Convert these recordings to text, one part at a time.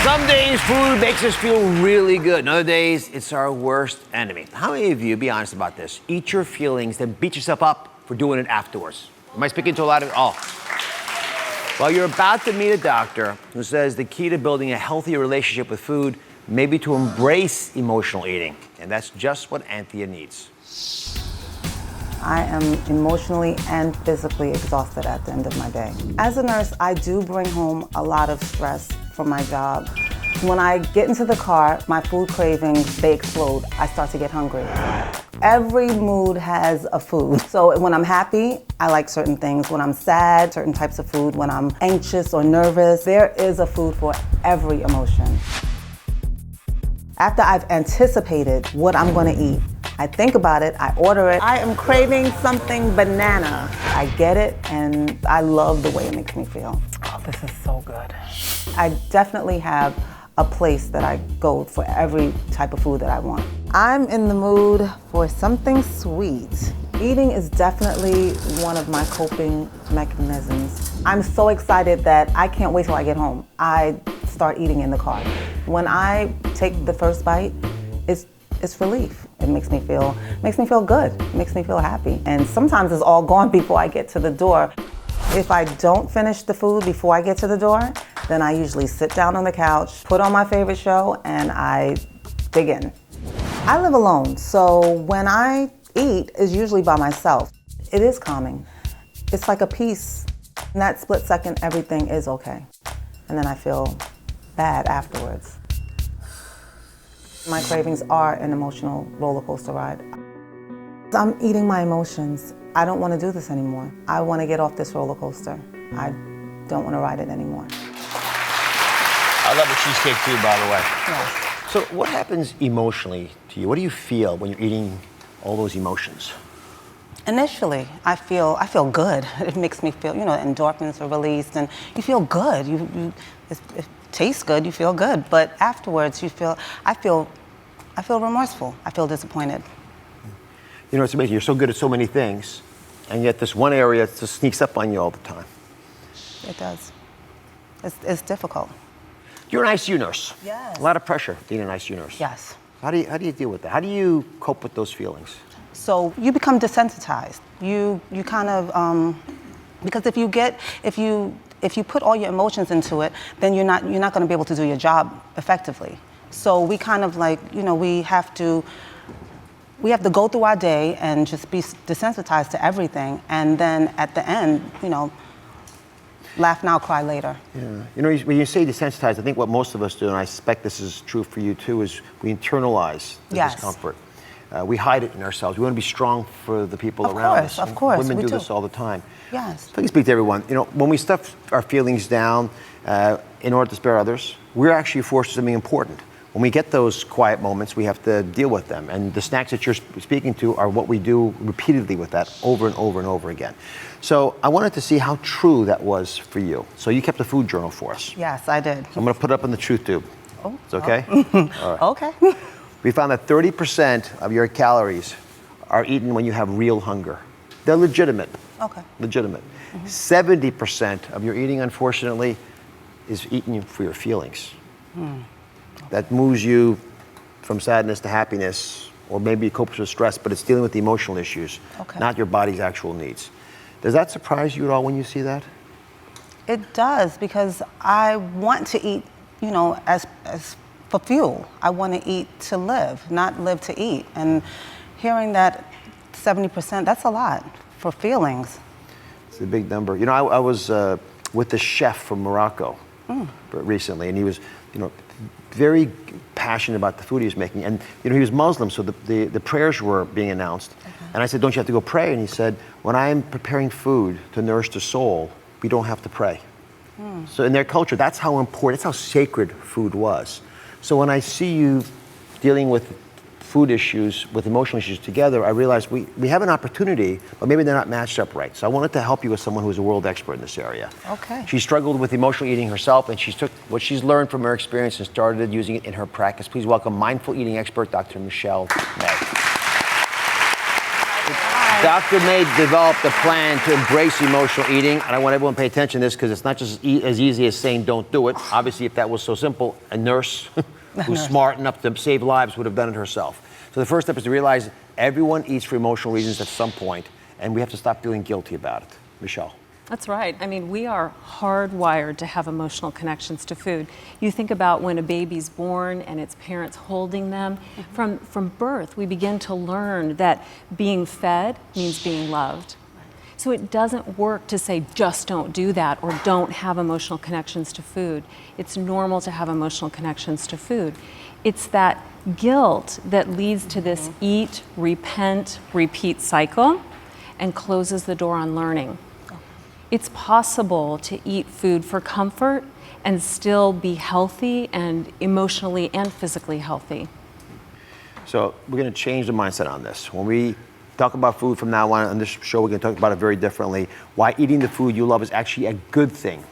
Some days food makes us feel really good. And other days, it's our worst enemy. How many of you, be honest about this, eat your feelings, then beat yourself up for doing it afterwards? Am I speaking to a lot of it? Oh. Well, you're about to meet a doctor who says the key to building a healthier relationship with food may be to embrace emotional eating. And that's just what Anthia needs. I am emotionally and physically exhausted at the end of my day. As a nurse, I do bring home a lot of stress from my job. When I get into the car, my food cravings, they explode. I start to get hungry. Every mood has a food. So when I'm happy, I like certain things. When I'm sad, certain types of food. When I'm anxious or nervous, there is a food for every emotion. After I've anticipated what I'm gonna eat, I think about it, I order it. I am craving something banana. I get it, and I love the way it makes me feel. Oh, this is so good. I definitely have a place that I go for every type of food that I want. I'm in the mood for something sweet. Eating is definitely one of my coping mechanisms. I'm so excited that I can't wait till I get home. I start eating in the car. When I take the first bite, it's relief. It makes me feel good. It makes me feel happy. And sometimes it's all gone before I get to the door. If I don't finish the food before I get to the door, then I usually sit down on the couch, put on my favorite show, and I dig in. I live alone, so when I eat, it's usually by myself. It is calming. It's like a peace. In that split second, everything is okay. And then I feel bad afterwards. My cravings are an emotional roller coaster ride. I'm eating my emotions. I don't want to do this anymore. I want to get off this roller coaster. I don't want to ride it anymore. I love the cheesecake too, by the way. Yes. So what happens emotionally to you? What do you feel when you're eating all those emotions? Initially, I feel good. It makes me feel, endorphins are released and you feel good. It tastes good, you feel good. But afterwards, I feel remorseful. I feel disappointed. You know, it's amazing. You're so good at so many things, and yet this one area just sneaks up on you all the time. It does. It's difficult. You're an ICU nurse. Yes. A lot of pressure being an ICU nurse. Yes. How do you deal with that? How do you cope with those feelings? So you become desensitized. You kind of because if you put all your emotions into it, then you're not going to be able to do your job effectively. So we kind of we have to go through our day and just be desensitized to everything, and then at the end, laugh now, cry later. Yeah. When you say desensitized, I think what most of us do, and I suspect this is true for you too, is we internalize the discomfort. We hide it in ourselves. We want to be strong for the people around us. Of course, women we do this all the time. Yes. So I can speak to everyone. When we stuff our feelings down in order to spare others, we're actually forced to something important. When we get those quiet moments, we have to deal with them. And the snacks that you're speaking to are what we do repeatedly with that over and over and over again. So I wanted to see how true that was for you. So you kept a food journal for us. Yes, I did. I'm going to put it up on the truth tube. Oh. It's okay? All right. Okay. We found that 30% of your calories are eaten when you have real hunger. They're legitimate. Okay. Legitimate. 70% of your eating, unfortunately, is eaten for your feelings. That moves you from sadness to happiness, or maybe it copes with stress, but it's dealing with the emotional issues, not your body's actual needs. Does that surprise you at all when you see that? It does, because I want to eat, as for fuel. I want to eat to live, not live to eat. And hearing that 70%, that's a lot for feelings. It's a big number. I was with the chef from Morocco recently, and he was, very passionate about the food he was making. And, he was Muslim, so the prayers were being announced. And I said, don't you have to go pray? And he said, when I'm preparing food to nourish the soul, we don't have to pray. So in their culture, that's how important, that's how sacred food was. So when I see you dealing with food issues, with emotional issues together, I realized we have an opportunity, but maybe they're not matched up right. So I wanted to help you with someone who's a world expert in this area. Okay. She struggled with emotional eating herself, and she took what she's learned from her experience and started using it in her practice. Please welcome mindful eating expert, Dr. Michelle May. Hi. Dr. May developed a plan to embrace emotional eating, and I want everyone to pay attention to this because it's not just as easy as saying don't do it. Obviously, if that was so simple, a nurse who's smart enough to save lives would have done it herself. So the first step is to realize everyone eats for emotional reasons at some point, and we have to stop feeling guilty about it. Michelle. That's right. I mean, we are hardwired to have emotional connections to food. You think about when a baby's born and its parents holding them. From birth, we begin to learn that being fed means being loved. So it doesn't work to say just don't do that or don't have emotional connections to food. It's normal to have emotional connections to food. It's that guilt that leads to this eat, repent, repeat cycle and closes the door on learning. It's possible to eat food for comfort and still be healthy and emotionally and physically healthy. So we're going to change the mindset on this. When we talk about food from now on this show, we're going to talk about it very differently. Why eating the food you love is actually a good thing.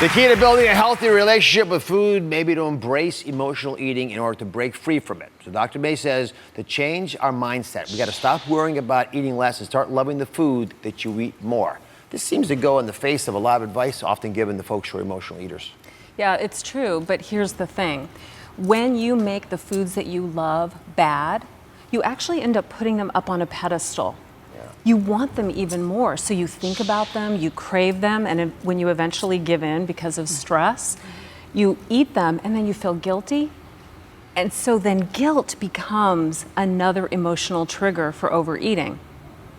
The key to building a healthy relationship with food may be to embrace emotional eating in order to break free from it. So Dr. May says to change our mindset, we got to stop worrying about eating less and start loving the food that you eat more. This seems to go in the face of a lot of advice often given to folks who are emotional eaters. Yeah, it's true, but here's the thing. When you make the foods that you love bad, you actually end up putting them up on a pedestal. You want them even more, so you think about them, you crave them, and when you eventually give in because of stress, you eat them and then you feel guilty. And so then guilt becomes another emotional trigger for overeating.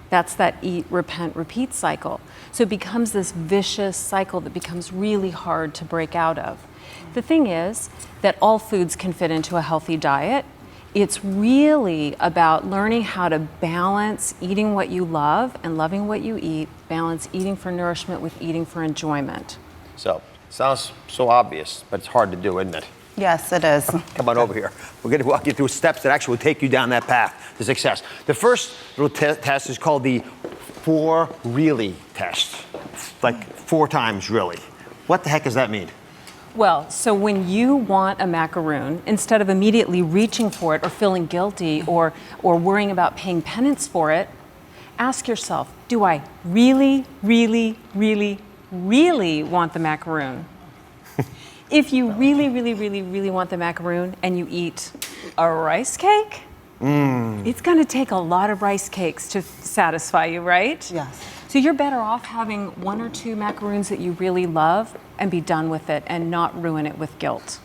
That's that eat, repent, repeat cycle. So it becomes this vicious cycle that becomes really hard to break out of. The thing is that all foods can fit into a healthy diet. It's really about learning how to balance eating what you love and loving what you eat, balance eating for nourishment with eating for enjoyment. So, sounds so obvious, but it's hard to do, isn't it? Yes, it is. Come on over here. We're going to walk you through steps that actually will take you down that path to success. The first little test is called the 4 really test. Like 4 times really. What the heck does that mean? Well, so when you want a macaroon, instead of immediately reaching for it or feeling guilty or worrying about paying penance for it, ask yourself, do I really, really, really, really want the macaroon? If you really, really, really, really want the macaroon and you eat a rice cake, it's going to take a lot of rice cakes to satisfy you, right? Yes. So you're better off having 1 or 2 macaroons that you really love and be done with it and not ruin it with guilt.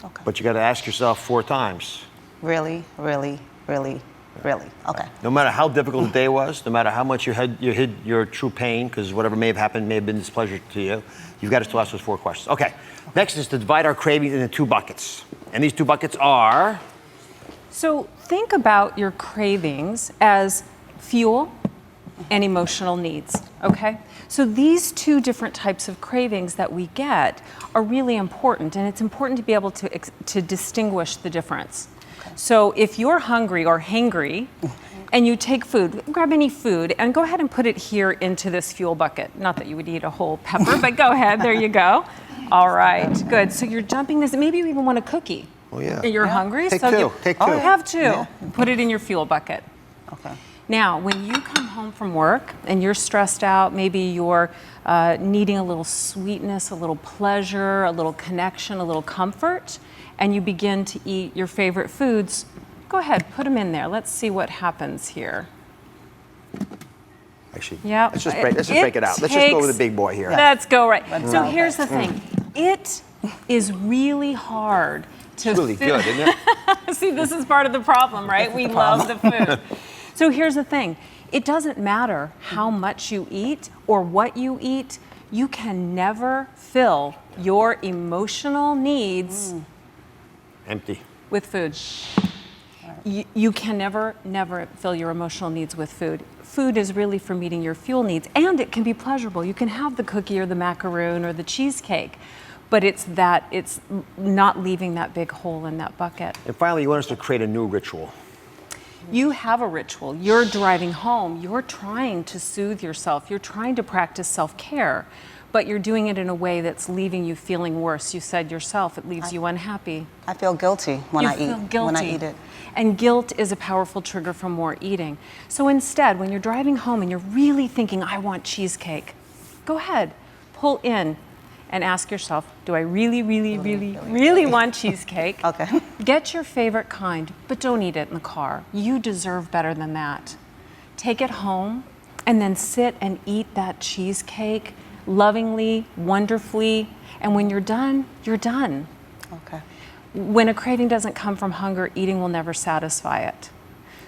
Okay. But you got to ask yourself 4 times. Really, really, really, really. Okay. No matter how difficult the day was, no matter how much you hid your true pain, because whatever may have happened may have been displeasure to you, you've got to still ask those 4 questions. Okay. Next is to divide our cravings into 2 buckets. And these 2 buckets are? So think about your cravings as fuel and emotional needs, okay? So these 2 different types of cravings that we get are really important, and it's important to be able to distinguish the difference. Okay. So if you're hungry or hangry and you take food, grab any food and go ahead and put it here into this fuel bucket. Not that you would eat a whole pepper, but go ahead, there you go. All right, good. So you're dumping this, maybe you even want a cookie. Oh yeah. You're hungry, Take so 2. Take 2. have 2. Yeah. Put it in your fuel bucket. Okay. Now, when you come home from work and you're stressed out, maybe you're needing a little sweetness, a little pleasure, a little connection, a little comfort, and you begin to eat your favorite foods, go ahead, put them in there. Let's see what happens here. Actually, Yep. let's just break it out. Let's just go with the big boy here. Let's go right. Let's So go. here's the thing. It is really hard to It's really good, isn't it? See, this is part of the problem, right? We love the food. So here's the thing. It doesn't matter how much you eat or what you eat. You can never fill your emotional needs Empty. with food. You can never fill your emotional needs with food. Food is really for meeting your fuel needs, and it can be pleasurable. You can have the cookie or the macaroon or the cheesecake, but it's not leaving that big hole in that bucket. And finally, you want us to create a new ritual. You have a ritual. You're driving home. You're trying to soothe yourself. You're trying to practice self-care, but you're doing it in a way that's leaving you feeling worse. You said yourself, it leaves you unhappy. I feel guilty when I feel eat. guilty. When I eat it. And guilt is a powerful trigger for more eating. So instead, when you're driving home and you're really thinking, I want cheesecake, go ahead, pull in and ask yourself, do I really want cheesecake? Okay. Get your favorite kind, but don't eat it in the car. You deserve better than that. Take it home and then sit and eat that cheesecake lovingly, wonderfully, and when you're done, you're done. Okay. When a craving doesn't come from hunger, eating will never satisfy it.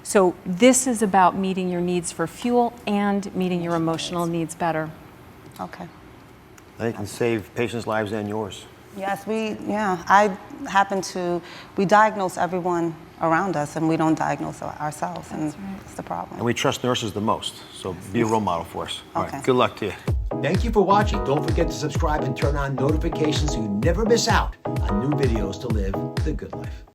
So this is about meeting your needs for fuel and meeting your emotional needs better. Okay. I think it can save patients' lives and yours. Yes, we diagnose everyone around us and we don't diagnose ourselves, and that's the problem. And we trust nurses the most, so be a role model for us. All Okay. right, good luck to you. Thank you for watching. Don't forget to subscribe and turn on notifications so you never miss out on new videos to live the good life.